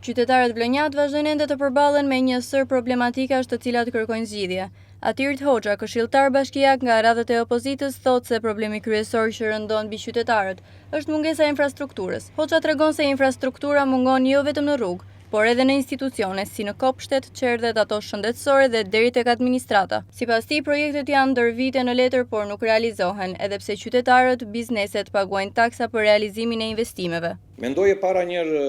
Qytetarët vlonjat vazhdojnë ende të përballen me një sër problematikash të cilat kërkojnë zgjidhje. Atirt Hoxha, këshilltar bashkiak nga radhët e opozitës, thotë se problemi kryesor që rëndon mbi qytetarët është mungesa e infrastrukturës. Hoxha tregon se infrastruktura mungon jo vetëm në rrugë, por edhe në institucione si në kopshtet, qerdhet ato shëndetësore dhe deri tek administrata. Sipas tij, projektet janë ndër vite në letër, por nuk realizohen, edhe pse qytetarët, bizneset paguajnë taksa për realizimin e investimeve. Mendoj e para njerë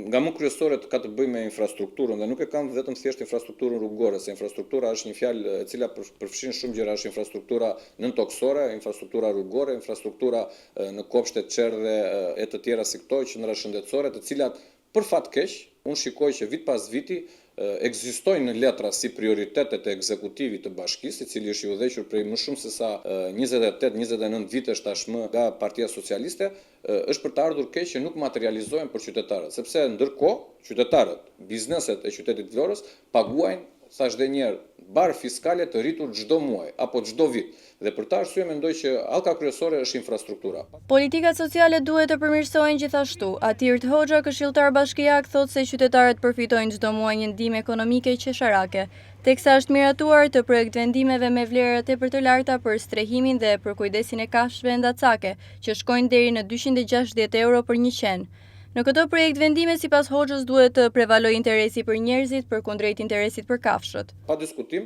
nga më kryesore ka të bëjë me infrastrukturën, dhe nuk e kam vetëm thjesht infrastrukturën rrugore, se infrastruktura është një fjalë e cila përfshin shumë gjëra, është infrastruktura nëntokësore, infrastruktura rrugore, infrastruktura në kopshtet, qerdhe e të tjera si këto, qendra shëndetësore, të cilat për fat keq, unë shikoj që vit pas viti ekzistojnë në letra si prioritetet e ekzekutivit të bashkisë, i cili është i udhëhequr prej më shumë se sa 28-29 vitesh tashmë nga Partia Socialiste, është për të ardhur keq që nuk materializohen për qytetarët, sepse ndërkohë qytetarët, bizneset e qytetit Vlorës paguajnë, thash edhe një herë, barë fiskale të rritur çdo muaj apo çdo vit. Dhe për ta arsye mendoj që hallka kryesore është infrastruktura. Politikat sociale duhet të përmirësohen gjithashtu. Atirt Hoxha, këshilltar bashkiak, thotë se qytetarët përfitojnë çdo muaj një ndihmë ekonomike qesharake, teksa është miratuar të projekt vendimeve me vlera tepër të larta për strehimin dhe për kujdesin e kafshëve endacake, që shkojnë deri në 260 euro për një qen. Në këtë projekt vendime, sipas Hoxhës, duhet të prevalojë interesi për njerëzit përkundrejt interesit për kafshët. Pa diskutim,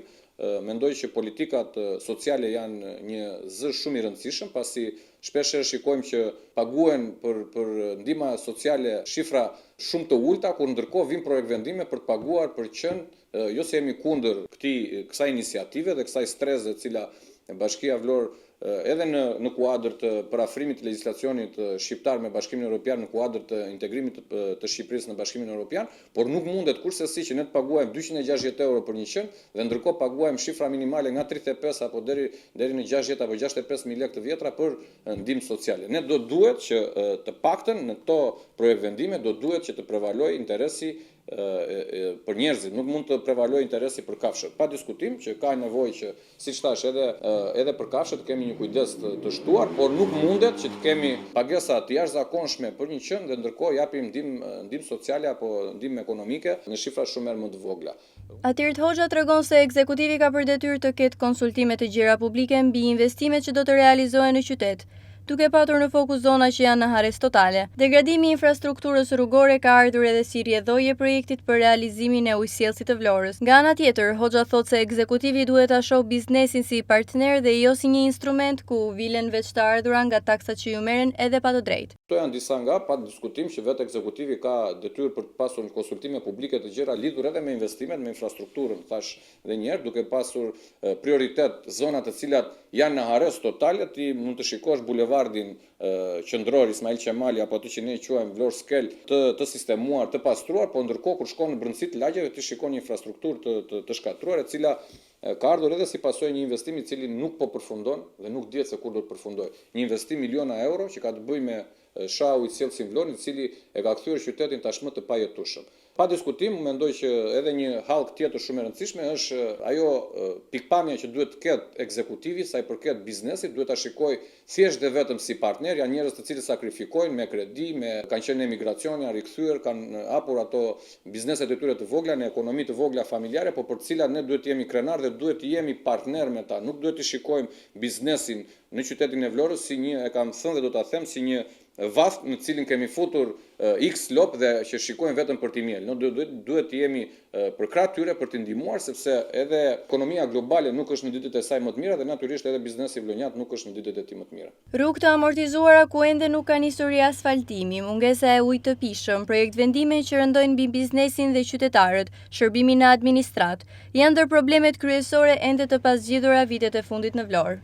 mendoj që politikat sociale janë një zë shumë i rëndësishëm, pasi shpeshherë shikojmë që paguhen për ndihma sociale shifra shumë të ulta, kur ndërkohë vijnë projekt vendime për të paguar për qenë, jo se jemi kundër kësaj iniciative dhe kësaj streze e cila Bashkia Vlorë edhe në kuadër të parafrimit të legjislacionit shqiptar me Bashkimin Evropian, në kuadër të integrimit të Shqipërisë në Bashkimin Evropian, por nuk mundet kurse që ne të paguajmë 260 euro për një qen dhe ndërkohë paguajmë shifra minimale nga 35 apo deri në 60 apo 65.000 lekë të vjetra për ndihmë sociale. Ne do duhet që të paktën në këto projekt vendime do duhet që të prevalojë interesi për njerëzit, nuk mund të prevalojë interesi për kafshët. Pa diskutim që ka nevojë që, siç thash, edhe për kafshët të kemi një kujdes të shtuar, por nuk mundet që të kemi pagesa të jashtëzakonshme për një qen dhe ndërkohë japim ndihmë sociale apo ndihmë ekonomike në shifra shumë më të vogla. Atirt Hoxha tregon se ekzekutivi ka për detyrë të ketë konsultime të gjëra publike mbi investimet që do të realizohen në qytet, duke patur në fokus zona që janë në harres totale. Degradimi i infrastrukturës rrugore ka ardhur edhe si rrjedhojë e projektit për realizimin e ujësjellësit të Vlorës. Nga ana tjetër, Hoxha thotë se ekzekutivi duhet ta shohë biznesin si partner dhe jo si një instrument ku vilen veç të ardhura nga taksat që ju merren edhe pa të drejtë. Këto janë disa nga pa diskutim që vetë ekzekutivi ka detyrë për të pasur konsultime publike të gjëra lidhur edhe me investimet, me infrastrukturën, thash edhe një herë, duke pasur prioritet zonat të cilat janë në harres totale. Ti mund të shikosh bulevardin qendror Ismail Qemali apo aty që ne quajmë Vlorë Skel të sistemuar, të pastruar, por ndërkohë kur shkon në brendësi të lagjeve ti shikon një infrastrukturë të shkatruar, e cila ka ardhur edhe si pasojë një investimi i cili nuk po përfundon dhe nuk dihet se kur do të përfundojë. Një investim miliona euro që ka të bëjë me shahu i ujësjellësit Vlorën, i cili e ka kthyer qytetin tashmë të pajetueshëm. Pa diskutim, mendoj që edhe një hallk tjetër shumë e rëndësishme është ajo pikpamja që duhet të ketë ekzekutivi sa i përket biznesit, duhet ta shikojë thjesht dhe vetëm si partner, janë njerëz të cilët sakrifikojnë me kredi, kanë qenë në emigracion, janë rikthyer, kanë hapur ato bizneset e tyre të vogla në ekonomi të vogla familjare, por për të cilat ne duhet të jemi krenar dhe duhet të jemi partner me ta. Nuk duhet të shikojmë biznesin në qytetin e Vlorës si një, e kam thënë dhe do ta them, si një vath në cilin kemi futur X lop dhe që shikojmë vetëm për t'i miel. Ne duhet të jemi për krah tyre për t'i ndihmuar, sepse edhe ekonomia globale nuk është në ditët e saj më të mira dhe natyrisht edhe biznesi vlonjat nuk është në ditët e tij më të mira. Rrugë të amortizuara ku ende nuk ka nisur asfaltimi, mungesa e ujit të pishëm, projekt vendime që rëndojnë mbi biznesin dhe qytetarët, shërbimin në administrat, janë ndër problemet kryesore ende të pasgjidhura vitet e fundit në Vlorë.